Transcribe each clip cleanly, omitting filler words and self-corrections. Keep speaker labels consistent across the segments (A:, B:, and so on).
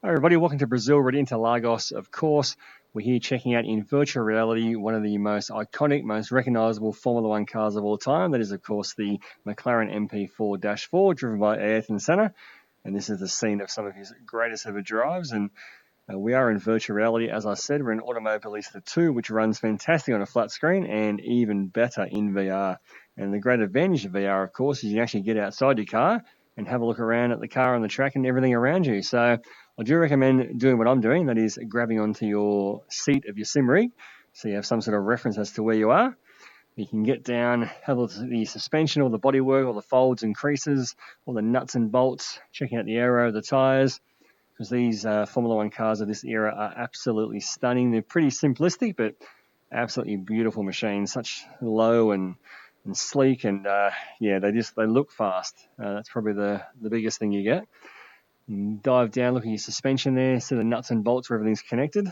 A: Hi everybody, welcome to Brazil, ready into Lagos, of course. We're here checking out in virtual reality one of the most iconic, most recognisable Formula One cars of all time. That is, of course, the McLaren MP4-4, driven by Ayrton Senna. And this is the scene of some of his greatest ever drives. And we are in virtual reality, as I said. We're in Automobilista 2, which runs fantastic on a flat screen and even better in VR. And the great advantage of VR, of course, is you can actually get outside your car and have a look around at the car on the track and everything around you. So I do recommend doing what I'm doing, that is grabbing onto your seat of your sim rig so you have some sort of reference as to where you are. You can get down, have a look at the suspension, all the bodywork, all the folds and creases, all the nuts and bolts, checking out the aero, the tyres, because these Formula One cars of this era are absolutely stunning. They're pretty simplistic, but absolutely beautiful machines, such low and sleek, and they look fast. That's probably the biggest thing you get. Dive down, look at your suspension there, see the nuts and bolts where everything's connected.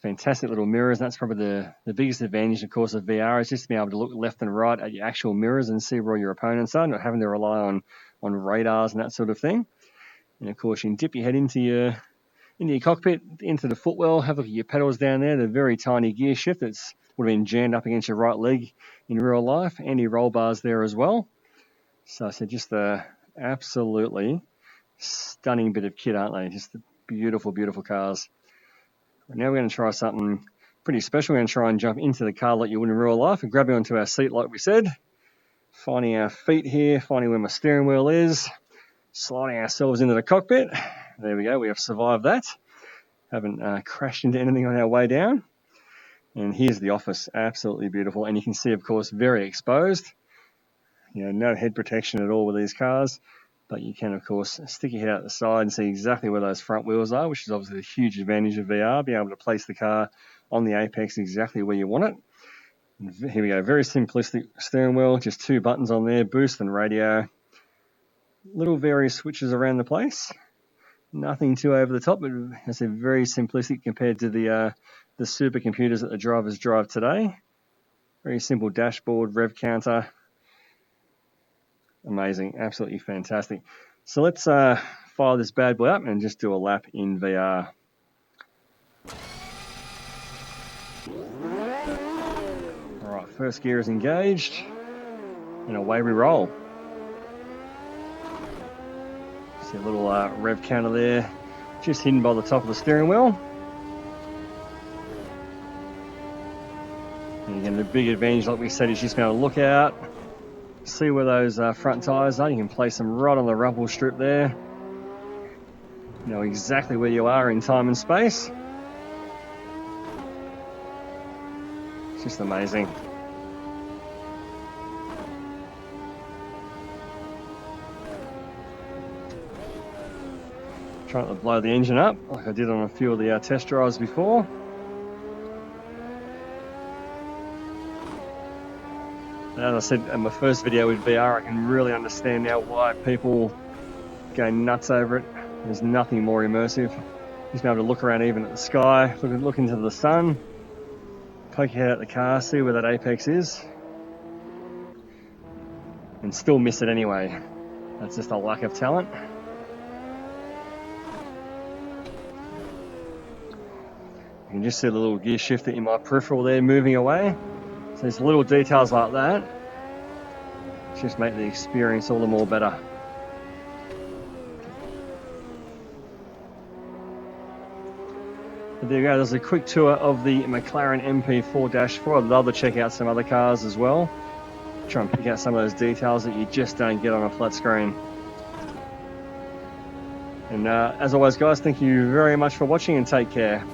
A: Fantastic little mirrors. That's probably the biggest advantage, of course, of VR, is just to be able to look left and right at your actual mirrors and see where all your opponents are, not having to rely on radars and that sort of thing. And of course, you can dip your head into your cockpit, into the footwell, have a look at your pedals down there, the very tiny gear shift that's would have been jammed up against your right leg in real life, anti-roll bars there as well. So just absolutely stunning bit of kit, aren't they? Just beautiful, beautiful cars. Now we're going to try something pretty special. We're going to try and jump into the car like you would in real life and grabbing onto our seat like we said. Finding our feet here, finding where my steering wheel is, sliding ourselves into the cockpit. There we go, we have survived that. Haven't crashed into anything on our way down. And here's the office, absolutely beautiful. And you can see, of course, very exposed. No head protection at all with these cars. But you can, of course, stick your head out the side and see exactly where those front wheels are, which is obviously a huge advantage of VR, being able to place the car on the apex exactly where you want it. And here we go, very simplistic steering wheel, just two buttons on there, boost and radio. Little various switches around the place. Nothing too over the top, but it's very simplistic compared to the supercomputers that the drivers drive today. Very simple dashboard, rev counter. Amazing, absolutely fantastic. So let's fire this bad boy up and just do a lap in VR. Alright, first gear is engaged, and away we roll. See a little rev counter there, just hidden by the top of the steering wheel. And again, the big advantage, like we said, is just being able to look out, see where those front tyres are. You can place them right on the rumble strip there. You know exactly where you are in time and space. It's just amazing. Trying to blow the engine up like I did on a few of the test drives before. As I said in my first video with VR, I can really understand now why people go nuts over it. There's nothing more immersive. Just be able to look around even at the sky, look into the sun, poke your head out the car, see where that apex is, and still miss it anyway. That's just a lack of talent. You can just see the little gear shifter in my peripheral there moving away. So there's little details like that just make the experience all the more better. But there you go, there's a quick tour of the McLaren MP4-4. I'd love to check out some other cars as well. Try and pick out some of those details that you just don't get on a flat screen. And as always guys, thank you very much for watching and take care.